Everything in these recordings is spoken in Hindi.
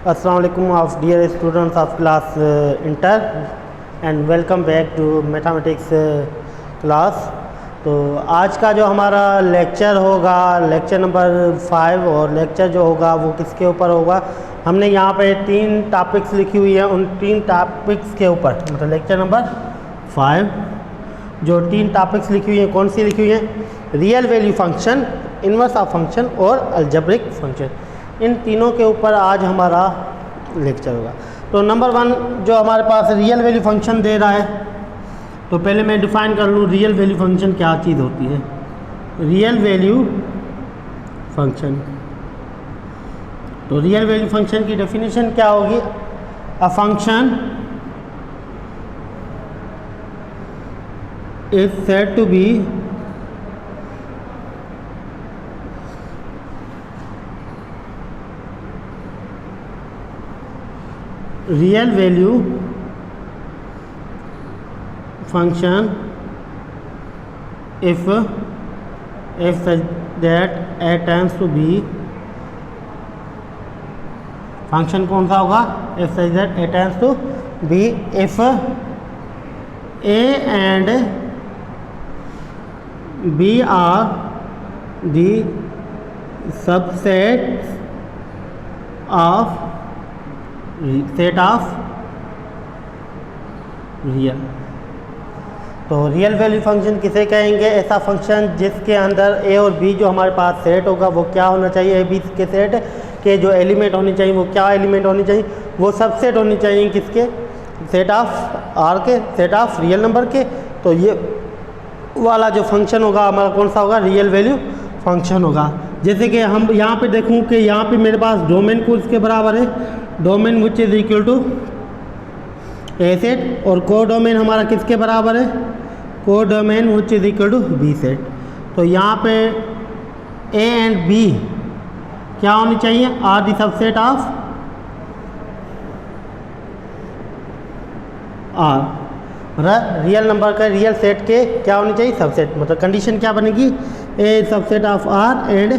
Assalamu alaikum of dear students of class inter and welcome back to mathematics class। तो आज का जो हमारा लेक्चर होगा लेक्चर नंबर 5 और लेक्चर जो होगा वो किसके ऊपर होगा। हमने यहाँ पे 3 टॉपिक्स लिखी हुई है, उन 3 टॉपिक्स के ऊपर मतलब लेक्चर नंबर 5 जो 3 टॉपिक्स लिखी हुई हैं कौन सी लिखी हुई हैं, real value function, inverse of function और अलजेब्रिक फंक्शन। इन तीनों के ऊपर आज हमारा लेक्चर होगा। तो नंबर 1 जो हमारे पास रियल वैल्यू फंक्शन दे रहा है, तो पहले मैं डिफ़ाइन कर लूँ रियल वैल्यू फंक्शन क्या चीज़ होती है। रियल वैल्यू फंक्शन, तो रियल वैल्यू फंक्शन की डेफिनेशन क्या होगी। A function is said to be real value function if such that a tends to b, function कौन सा होगा, if such that a tends to b if a and b are the subsets of set of real. तो रियल वैल्यू फंक्शन किसे कहेंगे, ऐसा फंक्शन जिसके अंदर ए और बी जो हमारे पास सेट होगा वो क्या होना चाहिए, ए बी के सेट के जो एलिमेंट होनी चाहिए वो क्या एलिमेंट होनी चाहिए, वो सबसेट होनी चाहिए किसके, सेट ऑफ आर के, सेट ऑफ रियल नंबर के। तो ये वाला जो फंक्शन होगा हमारा कौन सा होगा, रियल वैल्यू फंक्शन होगा। जैसे कि हम यहाँ पे देखूँ कि यहाँ पे मेरे पास डोमेन को इसके बराबर है, domain which is equal to A set, और को डोमेन हमारा किसके बराबर है, codomain which is equal to B set. तो यहाँ पे ए एंड बी क्या होनी चाहिए, R the subset of R, मतलब रियल नंबर का रियल सेट के क्या होनी चाहिए, सबसेट। मतलब कंडीशन क्या बनेगी, A subset of R and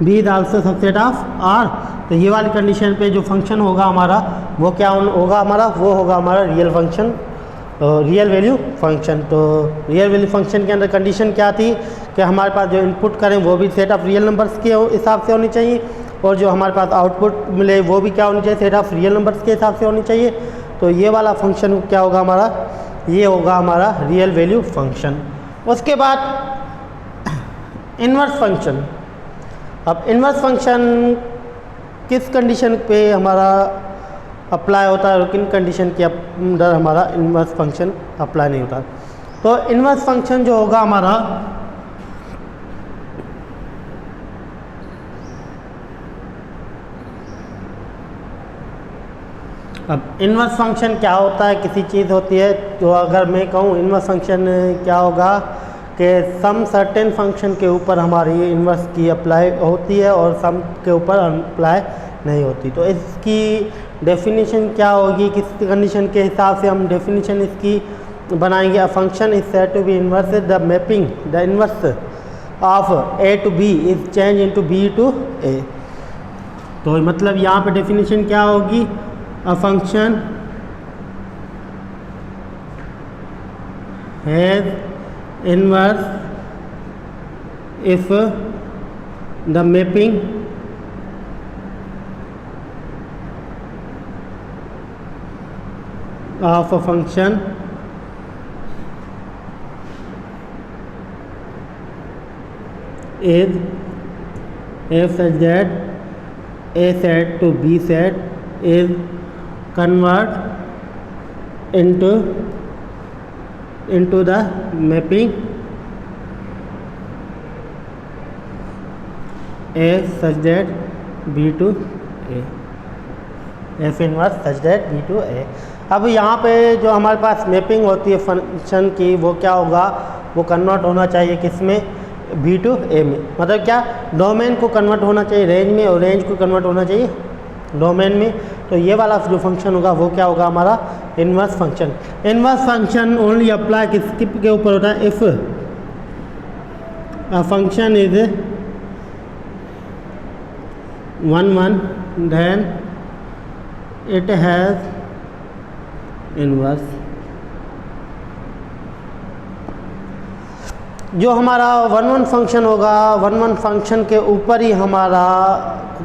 B is also subset of R. तो ये वाली कंडीशन पे जो फंक्शन होगा हमारा वो क्या होगा, हमारा वो होगा हमारा real function, real value function. तो रियल वैल्यू फंक्शन के अंदर कंडीशन क्या थी कि हमारे पास जो इनपुट करें वो भी सेट ऑफ रियल नंबर्स के हिसाब से होनी चाहिए, और जो हमारे पास आउटपुट मिले वो भी क्या होनी चाहिए, सेट ऑफ रियल नंबर्स के हिसाब से होनी चाहिए। तो ये वाला फंक्शन क्या होगा हमारा, ये होगा हमारा रियल वैल्यू फंक्शन। उसके बाद इन्वर्स फंक्शन। अब इन्वर्स फंक्शन किस कंडीशन पे हमारा अप्लाई होता है और किन कंडीशन के अंदर हमारा इन्वर्स फंक्शन अप्लाई नहीं होता। तो इन्वर्स फंक्शन जो होगा हमारा, अब इन्वर्स फंक्शन क्या होता है, किसी चीज़ होती है। तो अगर मैं कहूँ इन्वर्स फंक्शन क्या होगा कि सम सर्टेन फंक्शन के ऊपर हमारी इन्वर्स की अप्लाई होती है और सम के ऊपर अप्लाई नहीं होती। तो इसकी डेफिनेशन क्या होगी, किस कंडीशन के हिसाब से हम डेफिनेशन इसकी बनाएंगे। A function is said to be inverse the mapping the inverse of A to B is change into B to A. तो मतलब यहाँ पे डेफिनेशन क्या होगी, a function has inverse if the mapping of a function is f such that a set to b set is convert into the mapping a such that b to a, f inverse such that b to a। अब यहाँ पे जो हमारे पास मैपिंग होती है फंक्शन की वो क्या होगा, वो कन्वर्ट होना चाहिए किस में, b टू a में। मतलब क्या, डोमेन को कन्वर्ट होना चाहिए रेंज में और रेंज को कन्वर्ट होना चाहिए डोमेन में। तो ये वाला जो फंक्शन होगा वो क्या होगा हमारा inverse function. Inverse function only apply किसके ऊपर होता है, if a function is 1 1 then it has inverse. जो हमारा 1 1 फंक्शन होगा, 1 1 फंक्शन के ऊपर ही हमारा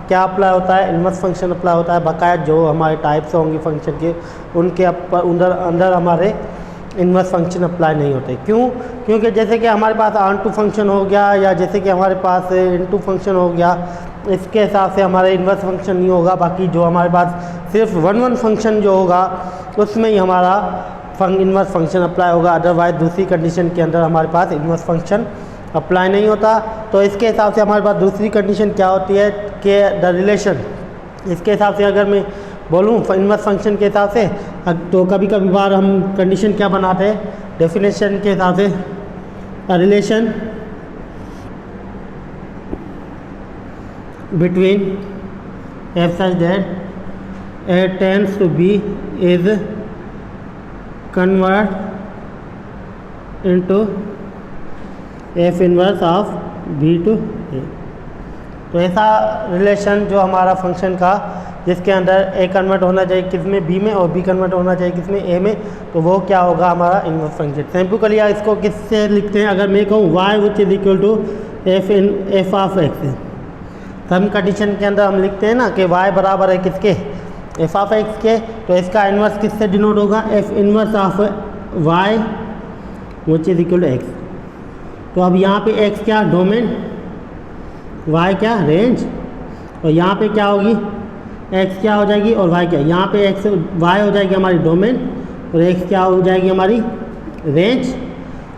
क्या अप्लाई होता है, इनवर्स फंक्शन अप्लाई होता है। बकाया जो हमारे टाइप्स होंगे फंक्शन के, उनके अंदर हमारे इनवर्स फंक्शन अप्लाई नहीं होते। क्यों? क्योंकि जैसे कि हमारे पास ऑन टू फंक्शन हो गया, या जैसे कि हमारे पास इनटू फंक्शन हो गया, इसके हिसाब से हमारा इनवर्स फंक्शन नहीं होगा। बाकी जो हमारे पास सिर्फ 1 1 फंक्शन जो होगा उसमें ही हमारा इनवर्स फंक्शन अप्लाई होगा। अदरवाइज दूसरी कंडीशन के अंदर हमारे पास इनवर्स फंक्शन अप्लाई नहीं होता। तो इसके हिसाब से हमारे पास दूसरी कंडीशन क्या होती है कि द रिलेशन, इसके हिसाब से अगर मैं बोलूँ इनवर्स फंक्शन के हिसाब से, तो कभी कभी बार हम कंडीशन क्या बनाते हैं डेफिनेशन के हिसाब से, relation between F such that A tends to B is convert into F inverse of B to A. तो ऐसा रिलेशन जो हमारा फंक्शन का, जिसके अंदर ए कन्वर्ट होना चाहिए किस में, बी में, और बी कन्वर्ट होना चाहिए किस में, ए में, तो वो क्या होगा हमारा इनवर्स फंक्शन। सिंपली इसको किससे लिखते हैं, अगर मैं कहूँ y which is equal to f of x, some condition के अंदर हम लिखते हैं ना कि y बराबर है किसके, एफ ऑफ एक्स के, तो इसका इन्वर्स किससे डिनोट होगा, f inverse of y which is equal to x. तो अब यहाँ पे x क्या डोमेन, y क्या रेंज, और यहाँ पे क्या होगी x क्या हो जाएगी और y क्या, यहाँ पे y हो जाएगी हमारी डोमेन और x क्या हो जाएगी हमारी रेंज।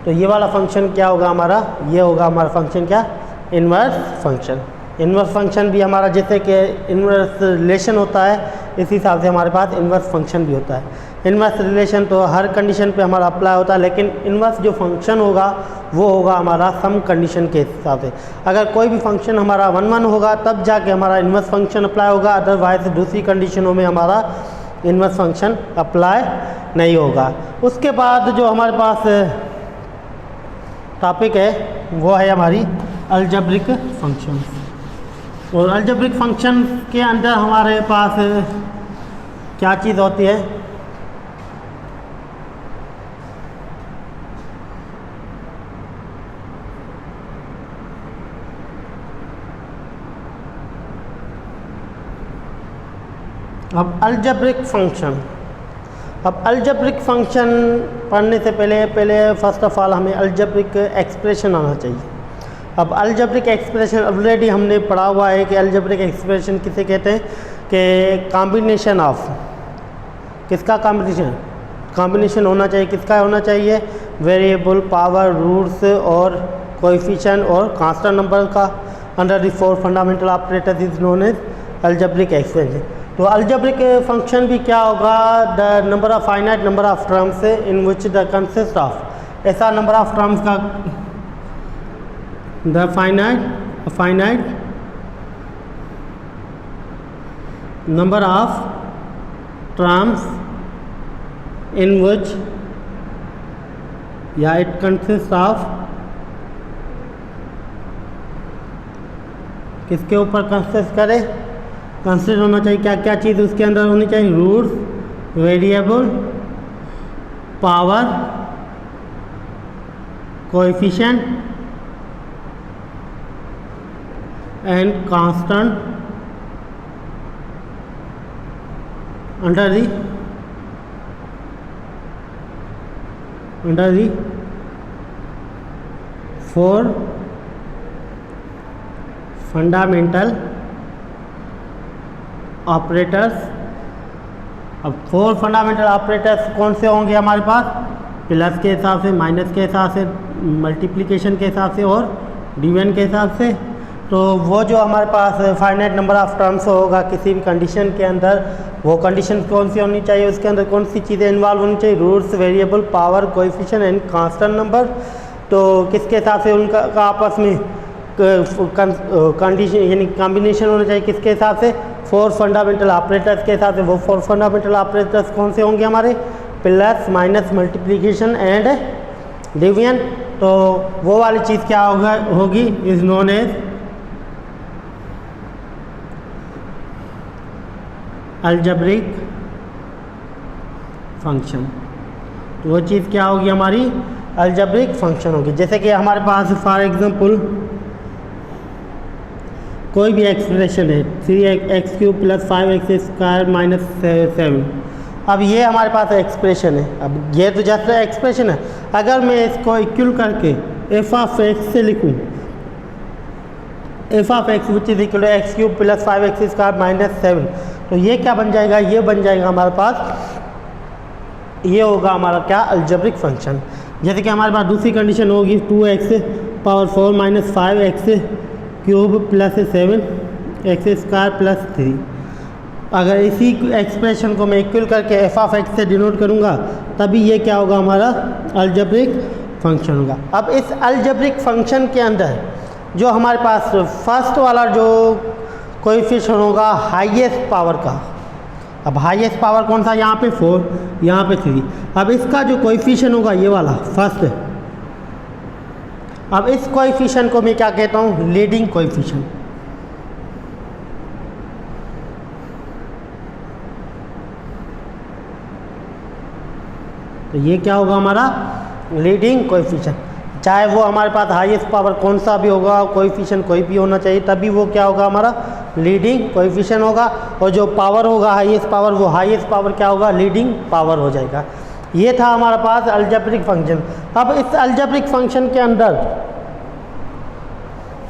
तो ये वाला फंक्शन क्या होगा हमारा, ये होगा हमारा फंक्शन क्या, इन्वर्स फंक्शन। इन्वर्स फंक्शन भी हमारा जैसे कि इन्वर्स रिलेशन होता है, इस हिसाब से हमारे पास इन्वर्स फंक्शन भी होता है। इन्वर्स रिलेशन तो हर कंडीशन पे हमारा अप्लाई होता है, लेकिन इन्वर्स जो फंक्शन होगा वो होगा हमारा सम कंडीशन के हिसाब से। अगर कोई भी फंक्शन हमारा 1 1 होगा तब जाके हमारा इन्वर्स फंक्शन अप्लाई होगा, अदरवाइज दूसरी कंडीशनों में हमारा इन्वर्स फंक्शन अप्लाई नहीं होगा। उसके बाद जो हमारे पास टॉपिक है वो है हमारी अलजेब्रिक फंक्शन। और अलजेब्रिक फंक्शन के अंदर हमारे पास क्या चीज़ होती है, अब अलजेब्रिक फंक्शन। अब अलजेब्रिक फंक्शन पढ़ने से पहले फर्स्ट ऑफ ऑल हमें अलजेब्रिक एक्सप्रेशन आना चाहिए। अब अलजेब्रिक एक्सप्रेशन ऑलरेडी हमने पढ़ा हुआ है कि अलजेब्रिक एक्सप्रेशन किसे कहते हैं, कि कॉम्बिनेशन ऑफ, किसका कॉम्बिनेशन होना चाहिए, किसका होना चाहिए, वेरिएबल, पावर, रूट्स और कोएफिशिएंट और कांस्टेंट नंबर का, under the 4 fundamental operators is known as algebraic expression. तो अलजेब्रिक फंक्शन भी क्या होगा, the number of finite number of terms in which the consist of, ऐसा नंबर ऑफ टर्म्स का, the finite number of terms in which, या इट कंसिस्ट ऑफ, किसके ऊपर कंसिस्ट करे, कंसिस्ट होना चाहिए क्या क्या चीज़ उसके अंदर होनी चाहिए, roots, variable, power, coefficient and constant under the 4 fundamental operators. अब 4 फंडामेंटल ऑपरेटर्स कौन से होंगे हमारे पास, प्लस के हिसाब से, माइनस के हिसाब से, मल्टीप्लिकेशन के हिसाब से और डिवीजन के हिसाब से। तो वो जो हमारे पास फाइनाइट नंबर ऑफ टर्म्स होगा किसी भी कंडीशन के अंदर, वो कंडीशन कौन सी होनी चाहिए, उसके अंदर कौन सी चीज़ें इन्वॉल्व होनी चाहिए, roots, variable, power, coefficient and constant number. तो किसके हिसाब से उनका आपस में कंडीशन यानी कॉम्बिनेशन होना चाहिए, किसके हिसाब से, 4 फंडामेंटल ऑपरेटर्स के हिसाब से। वो 4 फंडामेंटल ऑपरेटर्स कौन से होंगे हमारे, plus, minus, multiplication and division. तो वो वाली चीज़ क्या होगी, is known as algebraic function. तो वो चीज़ क्या होगी हमारी अलजेब्रिक फंक्शन होगी। जैसे कि हमारे पास फॉर एग्जांपल कोई भी एक्सप्रेशन है 3x³ + 5x² - 7। अब ये हमारे पास एक्सप्रेशन है। अब ये तो जैसे एक्सप्रेशन है, अगर मैं इसको इक्वल करके f(x) से लिखूं f(x) which is equal to x³ + 5x² - 7, तो ये क्या बन जाएगा, ये बन जाएगा हमारे पास, ये होगा हमारा क्या अलजेब्रिक फंक्शन। जैसे कि हमारे पास दूसरी कंडीशन होगी 2x⁴ - 5x³ + 7x² + 3। अगर इसी एक्सप्रेशन को मैं इक्वल करके f(x) से डिनोट करूँगा तभी ये क्या होगा हमारा अलजेब्रिक फंक्शन होगा। अब इस अलजेब्रिक फंक्शन के अंदर जो हमारे पास फर्स्ट वाला जो कोएफिशिएंट होगा हाईएस्ट पावर का, अब हाईएस्ट पावर कौन सा, यहाँ पे 4, यहाँ पे 3। अब इसका जो कोएफिशिएंट होगा ये वाला फर्स्ट, अब इस कोएफिशिएंट को मैं क्या कहता हूँ, लीडिंग कोएफिशिएंट। तो ये क्या होगा हमारा लीडिंग कोएफिशिएंट। चाहे वो हमारे पास हाईएस्ट पावर कौन सा भी होगा, कोएफिशिएंट कोई भी होना चाहिए, तभी वो क्या होगा हमारा लीडिंग कोएफिशिएंट होगा। और जो पावर होगा हाईएस्ट पावर, वो हाईएस्ट पावर क्या होगा, लीडिंग पावर हो जाएगा। ये था हमारे पास अलजेब्रिक फंक्शन। अब इस अलजेब्रिक फंक्शन के अंदर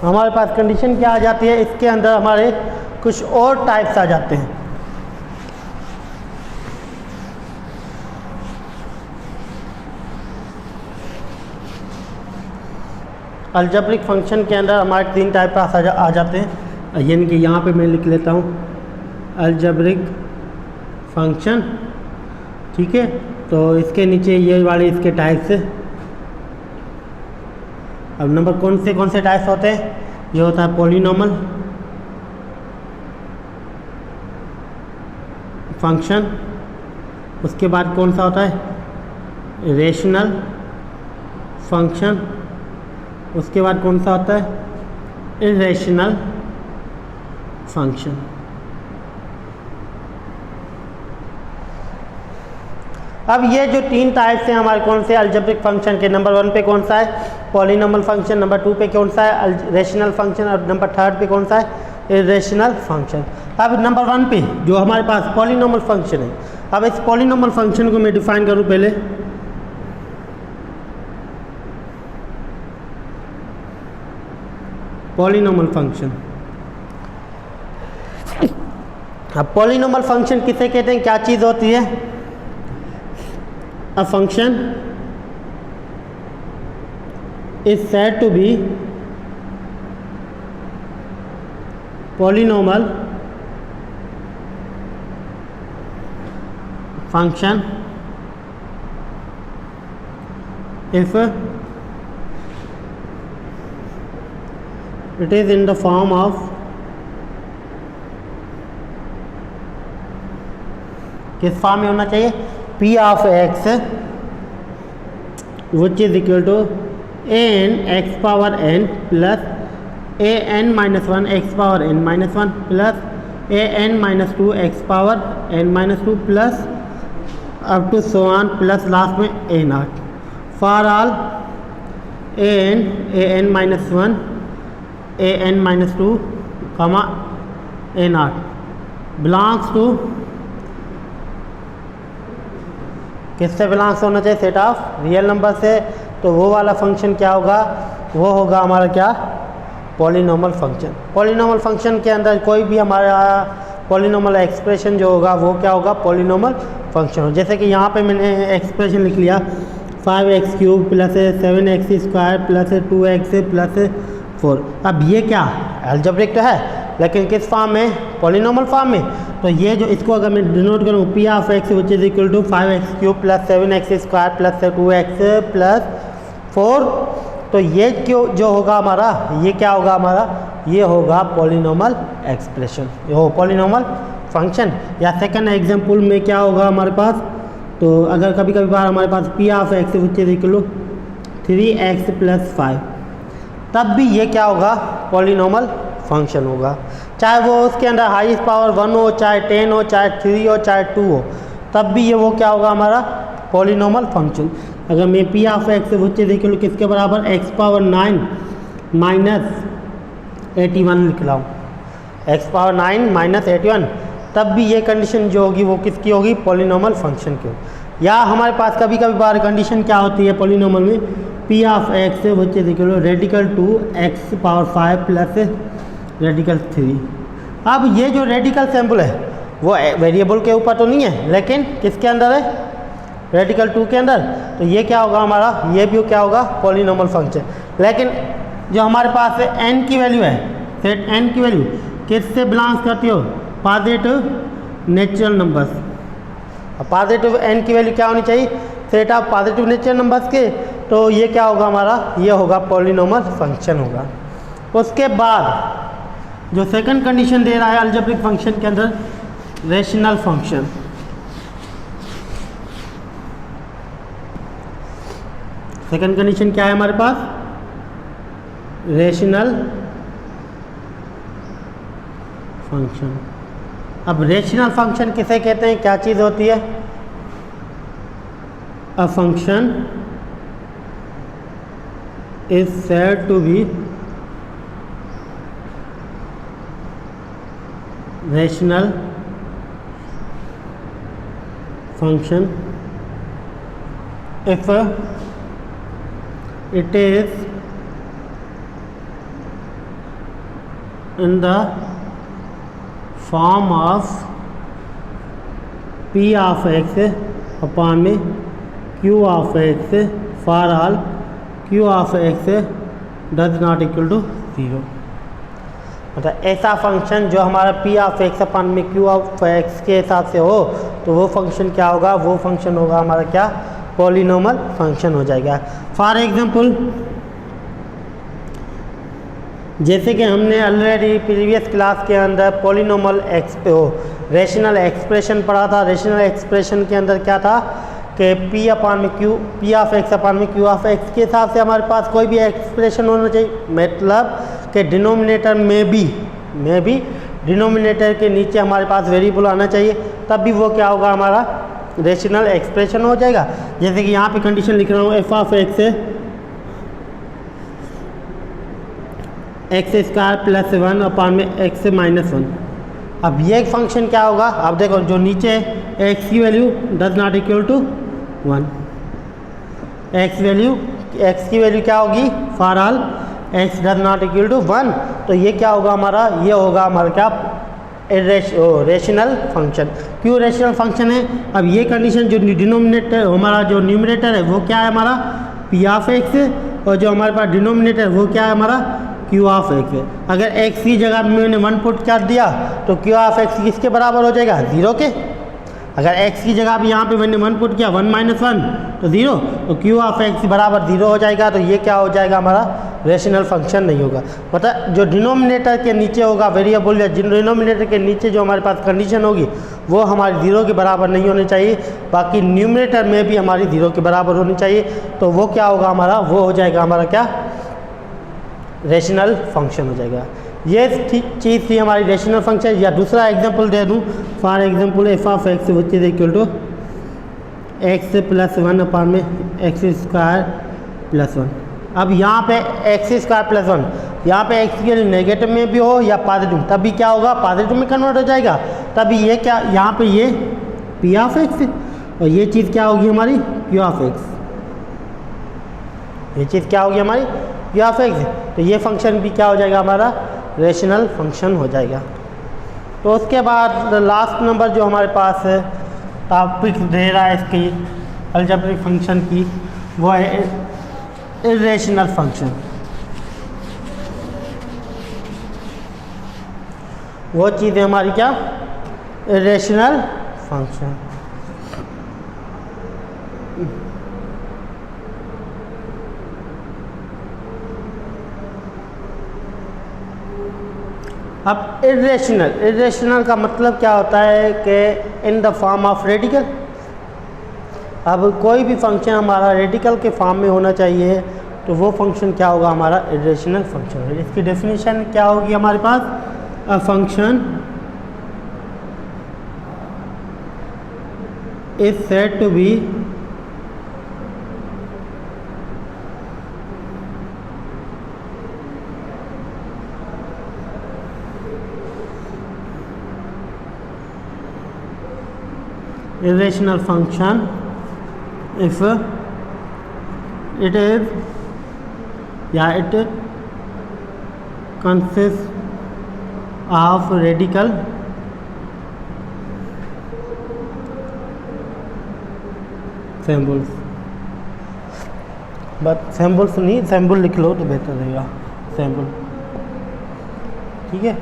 हमारे पास कंडीशन क्या आ जाती है, इसके अंदर हमारे कुछ और टाइप्स आ जाते हैं। अलजेब्रिक फंक्शन के अंदर हमारे 3 टाइप का आ जाते हैं, यानी कि यहाँ पे मैं लिख लेता हूँ अलजेब्रिक फंक्शन, ठीक है। तो इसके नीचे ये वाले इसके टाइप्स है। अब नंबर कौन से टाइप्स होते हैं, ये होता है पॉलिनॉमियल फंक्शन, उसके बाद कौन सा होता है रेशनल फंक्शन, उसके बाद कौन सा होता है इरेशनल फंक्शन। अब ये जो 3 टाइप्स हैं हमारे कौन से अलजेब्रिक फंक्शन के, नंबर 1 पे कौन सा है पॉलिनॉमियल फंक्शन, नंबर 2 पे कौन सा है रेशनल फंक्शन, और नंबर 3 पे कौन सा है इरेशनल फंक्शन। अब नंबर 1 पे जो हमारे पास पॉलिनॉमियल फंक्शन है, अब इस पॉलिनॉमियल फंक्शन को मैं डिफाइन करूँ पहले। पॉलिनॉमियल फंक्शन, अब पॉलिनॉमियल फंक्शन किसे कहते हैं, क्या चीज़ होती है, a function is said to be polynomial function if it is in the form of किस फॉर्म में होना चाहिए, p of x which is equal to an x power n plus an minus 1 x power n minus 1 plus an minus 2 x power n minus 2 plus up to so on plus last में a naught for all an minus 1 an minus 2 comma a naught belongs to किससे बिलोंग्स होना चाहिए, सेट ऑफ रियल नंबर से। तो वो वाला फंक्शन क्या होगा, वो होगा हमारा क्या पॉलिनॉमियल फंक्शन। पॉलिनॉमियल फंक्शन के अंदर कोई भी हमारा पॉलिनॉमियल एक्सप्रेशन जो होगा वो क्या होगा पॉलिनॉमियल फंक्शन हो। जैसे कि यहाँ पे मैंने एक्सप्रेशन लिख लिया 5x³ + 7x² + 2x + 4। अब ये क्या अलजेब्रिक तो है, लेकिन किस फॉर्म में, पॉलिनॉमियल फॉर्म में। तो ये जो इसको अगर मैं डिनोट करूँ p of x which is equal to 5x³ + 7x² + 2x + 4, तो ये क्यों जो होगा हमारा, ये क्या होगा हमारा, ये होगा पॉलिनॉमियल एक्सप्रेशन, ये हो पॉलिनॉमियल फंक्शन। या सेकंड एग्जांपल में क्या होगा हमारे पास, तो अगर कभी कभी बार हमारे पास p of x which is equal to 3x + 5, तब भी ये क्या होगा पॉलिनॉमियल फंक्शन होगा। चाहे वो उसके अंदर हाईएस्ट पावर 1 हो, चाहे 10 हो, चाहे 3 हो, चाहे 2 हो, तब भी ये वो क्या होगा हमारा पॉलिनॉमियल फंक्शन। अगर मैं पी ऑफ एक्स बच्चे देख लो किसके बराबर एक्स पावर 9 माइनस 81 लिख रहा हूँ, एक्स पावर 9 माइनस 81, तब भी ये कंडीशन जो होगी वो किसकी होगी पॉलिनॉमियल फंक्शन की। या हमारे पास कभी कभी बार कंडीशन क्या होती है पॉलिनॉमियल में, पी ऑफ एक्स बच्चे देख लो radical 2 X power 5 plus radical 3। अब ये जो रेडिकल सैम्पल है वो वेरिएबल के ऊपर तो नहीं है, लेकिन किसके अंदर है, रेडिकल 2 के अंदर, तो ये क्या होगा हमारा, ये भी क्या होगा पॉलिनॉमियल फंक्शन। लेकिन जो हमारे पास n की वैल्यू है, सेट n की वैल्यू किससे बिलोंग्स करती हो, पॉजिटिव नेचुरल नंबर्स। अब पॉजिटिव n की वैल्यू क्या होनी चाहिए, set of positive natural numbers के, तो ये क्या होगा हमारा, ये होगा पॉलिनॉमियल फंक्शन होगा। उसके बाद जो सेकंड कंडीशन दे रहा है अलजेब्रिक फंक्शन के अंदर, रेशनल फंक्शन। सेकंड कंडीशन क्या है हमारे पास, रेशनल फंक्शन। अब रेशनल फंक्शन किसे कहते हैं, क्या चीज़ होती है, a function is said to be rational function if it is in the form of p of x upon में q of x for all q of x does not equal to 0। मतलब ऐसा फंक्शन जो हमारा पी ऑफ एक्स अपन में क्यू ऑफ एक्स के हिसाब से हो, तो वो फंक्शन क्या होगा, वो फंक्शन होगा हमारा क्या पॉलिनॉमियल फंक्शन हो जाएगा। फॉर एग्जांपल जैसे कि हमने ऑलरेडी प्रीवियस क्लास के अंदर पॉलिनॉमियल रेशनल एक्सप्रेशन पढ़ा था। रेशनल एक्सप्रेशन के अंदर क्या था कि पी अपान में क्यू, पी ऑफ एक्स अपान में क्यू ऑफ एक्स के हिसाब से हमारे पास कोई भी एक्सप्रेशन होना चाहिए, मतलब कि डिनोमिनेटर में भी डिनोमिनेटर के नीचे हमारे पास वेरिएबल आना चाहिए, तब भी वो क्या होगा हमारा रेशनल एक्सप्रेशन हो जाएगा। जैसे कि यहाँ पे कंडीशन लिख रहा हूँ F of x square plus 1 upon में एक्स माइनस 1। अब ये फंक्शन क्या होगा, आप देखो जो नीचे एक्स की value does not equal to 1, x की वैल्यू क्या होगी, for all x does not equal to 1, तो ये क्या होगा हमारा, ये होगा हमारा क्या रेशनल फंक्शन। क्यों रेशनल फंक्शन है, अब ये कंडीशन जो डिनोमिनेटर हमारा जो न्यूमरेटर है वो क्या है हमारा पी ऑफ एक्स, और जो हमारे पास डिनोमिनेटर वो क्या है हमारा क्यू ऑफ एक्स है। अगर एक्स की जगह मैंने 1 पुट कर दिया तो क्यू ऑफ एक्स किसके बराबर हो जाएगा, 0 के। अगर x की जगह भी यहाँ पे मैंने 1 पुट किया 1 माइनस 1 तो 0, तो क्यू ऑफ एक्स बराबर 0 हो जाएगा। तो ये क्या हो जाएगा हमारा रेशनल फंक्शन नहीं होगा। मतलब जो डिनोमिनेटर के नीचे होगा वेरिएबल या डिनोमिनेटर के नीचे जो हमारे पास कंडीशन होगी वो हमारी 0 के बराबर नहीं होनी चाहिए, बाकी न्यूमरेटर में भी हमारी 0 के बराबर होनी चाहिए। तो वो क्या होगा हमारा, वो हो जाएगा हमारा क्या रेशनल फंक्शन हो जाएगा। ये चीज़ थी हमारी रेशनल फंक्शन। या दूसरा एग्जांपल दे दूँ, for example f of x which is equal to x plus 1 upon में एक्स स्क्वायर प्लस 1। अब यहाँ पे एक्स स्क्वायर प्लस 1, यहाँ पे एक्स के नेगेटिव में भी हो या पॉजिटिव, तब भी क्या होगा पॉजिटिव में कन्वर्ट हो जाएगा। तभी ये क्या, यहाँ पे ये पी ऑफ एक्स और ये चीज़ क्या होगी हमारी क्यू ऑफ एक्स, ये चीज़ क्या होगी हमारी क्यू ऑफ एक्स। तो ये फंक्शन भी क्या हो जाएगा हमारा रेशनल फंक्शन हो जाएगा। तो उसके बाद लास्ट नंबर जो हमारे पास है टॉपिक दे रहा है इसकी अलजेब्रिक फंक्शन की, वो है इर्रेशनल फंक्शन। वो चीज़ है हमारी क्या इर्रेशनल फंक्शन। अब इर्रेशनल का मतलब क्या होता है कि in the form of radical. अब कोई भी फंक्शन हमारा रेडिकल के फॉर्म में होना चाहिए तो वो फंक्शन क्या होगा हमारा इर्रेशनल फंक्शन है। इसकी डेफिनेशन क्या होगी हमारे पास, a function is said to be irrational function if it is, it consists of radical symbols, but symbols नहीं, सैम्बल लिख लो तो बेहतर रहेगा, सैम्बल। ठीक है,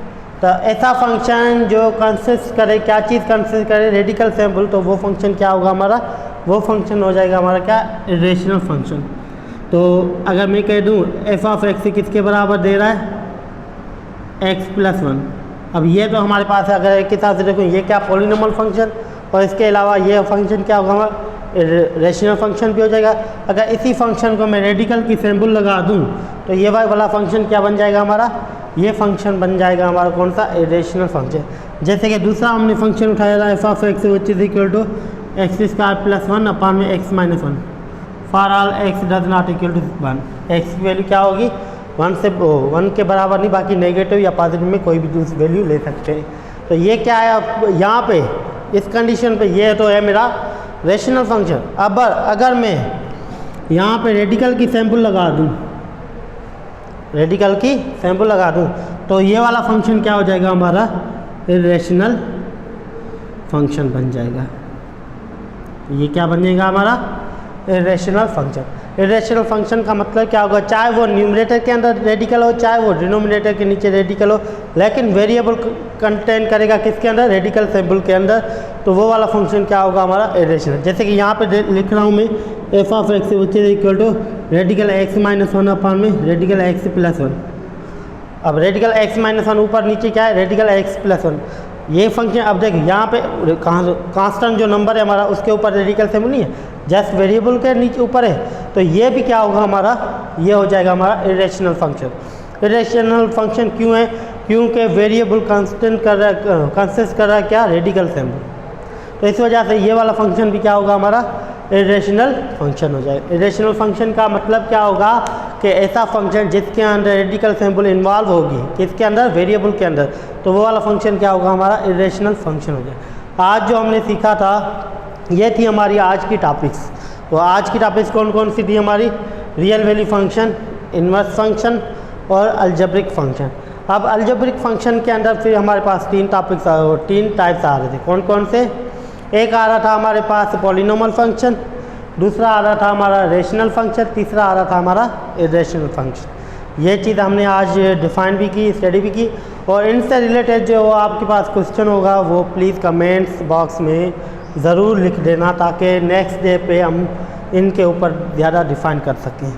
तो ऐसा फंक्शन जो कंसिस्ट करे, क्या चीज़ कंसिस्ट करे, रेडिकल सैम्बल, तो वो फंक्शन क्या होगा हमारा, वो फंक्शन हो जाएगा हमारा क्या, इरेशनल फंक्शन। तो अगर मैं कह दूँ एफ ऑफ एक्स किसके बराबर दे रहा है, x+1। अब ये तो हमारे पास है, अगर एक हिसाब से देखो ये क्या पॉलिनोमियल फंक्शन, और इसके अलावा ये फंक्शन क्या होगा हमारा, रेशनल फंक्शन भी हो जाएगा। अगर इसी फंक्शन को मैं रेडिकल की सैम्बल लगा दूं तो ये वाला फंक्शन क्या बन जाएगा हमारा, ये फंक्शन बन जाएगा हमारा कौन सा, रेशनल फंक्शन। जैसे कि दूसरा हमने फंक्शन उठाया था f of x which is equal to x² + 1 upon में x-1 for all x does not equal to 1। x की वैल्यू क्या होगी, 1 के बराबर नहीं, बाकी नेगेटिव या पॉजिटिव में कोई भी दूसरी वैल्यू ले सकते हैं। तो ये क्या है यहाँ पे, इस कंडीशन पे ये तो है मेरा रेशनल फंक्शन। अब अगर मैं यहाँ पे रेडिकल की सैम्पल लगा दूँ, रेडिकल की सैम्पल लगा दूँ तो ये वाला फंक्शन क्या हो जाएगा हमारा, इरेशनल फंक्शन बन जाएगा। ये क्या बन जाएगा हमारा, इरेशनल फंक्शन। इरेशनल फंक्शन का मतलब क्या होगा, चाहे वो न्यूमरेटर के अंदर रेडिकल हो, चाहे वो डिनोमिनेटर के नीचे रेडिकल हो, लेकिन वेरिएबल कंटेन करेगा किसके अंदर, रेडिकल सैम्पल के अंदर, तो वो वाला फंक्शन क्या होगा हमारा, इरेशनल। जैसे कि यहाँ पे लिख रहा हूँ मैं f of x which is equal to radical x-1 upon में रेडिकल x+1। अब रेडिकल x-1 ऊपर नीचे क्या है, रेडिकल x+1। ये फंक्शन अब देखिए यहाँ पे कांस्टेंट जो नंबर है हमारा उसके ऊपर रेडिकल सैम्पल नहीं है, जस्ट वेरिएबल के नीचे ऊपर है, तो ये भी क्या होगा हमारा, ये हो जाएगा हमारा इरेशनल फंक्शन। इरेशनल फंक्शन क्यों है, क्योंकि वेरिएबल कांस्टेंट कर रहा, कंसिस्ट कर रहा है क्या, रेडिकल सैम्पल। तो इस वजह से ये वाला फंक्शन भी क्या होगा हमारा, इरेशनल फंक्शन हो जाएगा। इरेशनल फंक्शन का मतलब क्या होगा कि ऐसा फंक्शन जिसके अंदर रेडिकल सैम्पल इन्वॉल्व होगी, किसके अंदर, वेरिएबल के अंदर, तो वो वाला फंक्शन क्या होगा हमारा, इरेशनल फंक्शन हो जाएगा। आज जो हमने सीखा था ये थी हमारी आज की टॉपिक्स। तो आज की टॉपिक्स कौन कौन सी थी हमारी, real value function, inverse function और अलजेब्रिक फंक्शन। अब अलजेब्रिक फंक्शन के अंदर फिर हमारे पास तीन टाइप्स आ रहे थे। कौन कौन से, एक आ रहा था हमारे पास पॉलिनोमियल फंक्शन, दूसरा आ रहा था हमारा रेशनल फंक्शन, तीसरा आ रहा था हमारा इरेशनल फंक्शन। ये चीज़ हमने आज डिफाइन भी की, स्टडी भी की, और इनसे रिलेटेड जो आपके पास क्वेश्चन होगा वो प्लीज़ कमेंट्स बॉक्स में ज़रूर लिख देना, ताकि नेक्स्ट डे पे हम इनके ऊपर ज़्यादा डिफाइन कर सकें।